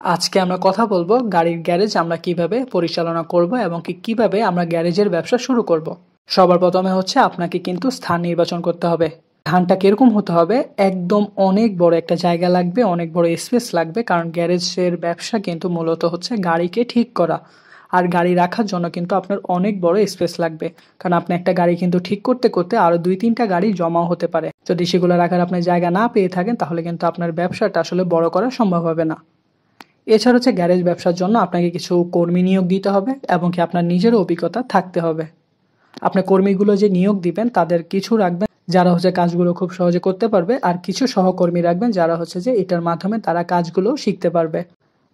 আজকে আমরা কথা বলবো গাড়ির গ্যারেজ আমরা কিভাবে পরিচালনা করব এবং কিভাবে আমরা গ্যারেজের ব্যবসা শুরু করব। সবার প্রথমে হচ্ছে আপনাকে কিন্তু স্থান নির্বাচন করতে হবে। স্থানটা কিরকম হতে হবে, একদম অনেক বড় একটা জায়গা লাগবে, অনেক বড় স্পেস লাগবে, কারণ গ্যারেজের ব্যবসা কিন্তু মূলত হচ্ছে গাড়িকে ঠিক করা। আর গাড়ি রাখার জন্য কিন্তু আপনার অনেক বড় স্পেস লাগবে, কারণ আপনি একটা গাড়ি কিন্তু ঠিক করতে করতে আরো 2-3টা গাড়ি জমাও হতে পারে। যদি সেগুলো রাখার আপনি জায়গা না পেয়ে থাকেন তাহলে কিন্তু আপনার ব্যবসাটা আসলে বড় করা সম্ভব হবে না। এছাড়া হচ্ছে গ্যারেজ ব্যবসার জন্য আপনাকে কিছু কর্মী নিয়োগ দিতে হবে এবং আপনার নিজেরও অভিজ্ঞতা থাকতে হবে। আপনার কর্মীগুলো যে নিয়োগ দিবেন তাদের কিছু রাখবেন যারা হচ্ছে কাজগুলো খুব সহজে করতে পারবে, আর কিছু সহকর্মী রাখবেন যারা হচ্ছে যে এটার মাধ্যমে তারা কাজগুলো শিখতে পারবে।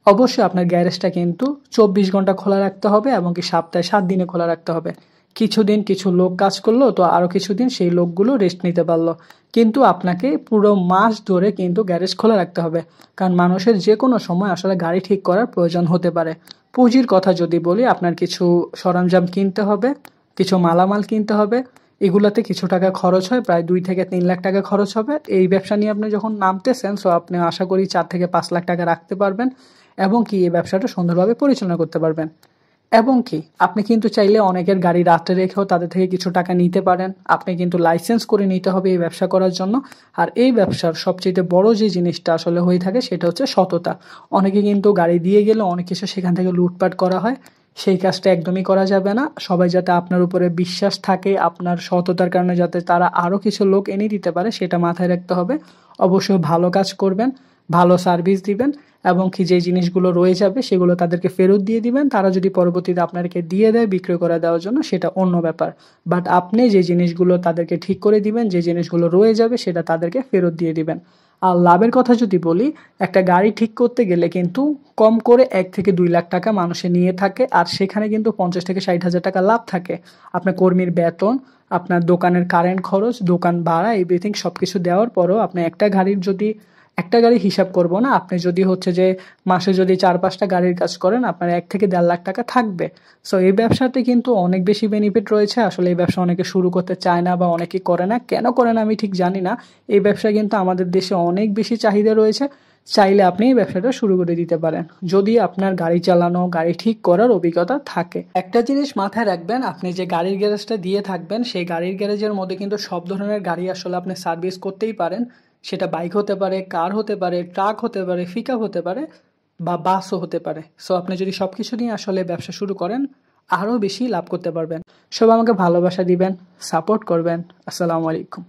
অবশ্যই আপনার গ্যারেজটা কিন্তু 24 ঘন্টা খোলা রাখতে হবে এবং সপ্তাহে 7 দিনে খোলা রাখতে হবে। কিছুদিন কিছু লোক কাজ করলো তো আরো কিছুদিন সেই লোকগুলো রেস্ট নিতে পারলো, কিন্তু আপনাকে পুরো মাস ধরে কিন্তু গ্যারেজ খোলা রাখতে হবে, কারণ মানুষের যে কোনো সময় আসলে গাড়ি ঠিক করার প্রয়োজন হতে পারে। পুঁজির কথা যদি বলি, আপনার কিছু সরঞ্জাম কিনতে হবে, কিছু মালামাল কিনতে হবে। এগুলাতে কিছু টাকা খরচ হয়, প্রায় 2 থেকে 3 লাখ টাকা খরচ হবে। এই ব্যবসা নিয়ে আপনি যখন নামতেছেন সো আপনি আশা করি 4 থেকে 5 লাখ টাকা রাখতে পারবেন এবং এই ব্যবসাটা সুন্দরভাবে পরিচালনা করতে পারবেন। এবং আপনি কিন্তু চাইলে অনেকের গাড়ি রাত্রে রেখেও তাদের থেকে কিছু টাকা নিতে পারেন। আপনি কিন্তু লাইসেন্স করে নিতে হবে এই ব্যবসা করার জন্য। আর এই ব্যবসার সবচেয়ে বড় যে জিনিসটা আসলে হয়ে থাকে সেটা হচ্ছে সততা। অনেকে কিন্তু গাড়ি দিয়ে গেলে অনেক কিছু সেখান থেকে লুটপাট করা হয়। সেই কাজটা একদমই করা যাবে না। সবাই যাতে আপনার উপরে বিশ্বাস থাকে, আপনার সততার কারণে যাতে তারা আরও কিছু লোক এনে দিতে পারে সেটা মাথায় রাখতে হবে। অবশ্যই ভালো কাজ করবেন, ভালো সার্ভিস দিবেন এবং যে জিনিসগুলো রয়ে যাবে সেগুলো তাদেরকে ফেরত দিয়ে দিবেন। তারা যদি পরবর্তীতে আপনাকে দিয়ে দেয় বিক্রয় করে দেওয়ার জন্য সেটা অন্য ব্যাপার। বাট আপনি যে জিনিসগুলো তাদেরকে ঠিক করে দিবেন, যে জিনিসগুলো রয়ে যাবে সেটা তাদেরকে ফেরত দিয়ে দিবেন। আর লাভের কথা যদি বলি, একটা গাড়ি ঠিক করতে গেলে কিন্তু কম করে 1 থেকে 2 লাখ টাকা মানুষে নিয়ে থাকে, আর সেখানে কিন্তু 50 থেকে 60 হাজার টাকা লাভ থাকে। আপনার কর্মীর বেতন, আপনার দোকানের কারেন্ট খরচ, দোকান ভাড়া, এভরিথিং সবকিছু দেওয়ার পরও আপনি একটা গাড়ি হিসাব করব না, আপনি যদি হচ্ছে যে মাসে যদি 4-5টা গাড়ির কাজ করেন আপনার 1 থেকে 1.5 লাখ টাকা থাকবে। সো এই ব্যবসাতে কিন্তু অনেক বেশি বেনিফিট রয়েছে। আসলে এই ব্যবসা অনেকে শুরু করতে চায় না বা অনেকে করে না, কেন করে না আমি ঠিক জানি না। এই ব্যবসা কিন্তু আমাদের দেশে অনেক বেশি চাহিদা রয়েছে। চাইলে আপনি এই ব্যবসাটা শুরু করে দিতে পারেন যদি আপনার গাড়ি চালানো, গাড়ি ঠিক করার অভিজ্ঞতা থাকে। একটা জিনিস মাথায় রাখবেন, আপনি যে গাড়ির গ্যারেজটা দিয়ে থাকবেন সেই গাড়ির গ্যারেজের মধ্যে কিন্তু সব ধরনের গাড়ি আসলে আপনি সার্ভিস করতেই পারেন। সেটা বাইক হতে পারে, কার হতে পারে, ট্রাক হতে পারে, পিকআপ হতে পারে বা বাসও হতে পারে। সো আপনি যদি সবকিছু নিয়ে আসলে ব্যবসা শুরু করেন আরও বেশি লাভ করতে পারবেন। সব আমাকে ভালোবাসা দিবেন, সাপোর্ট করবেন। আসসালামু আলাইকুম।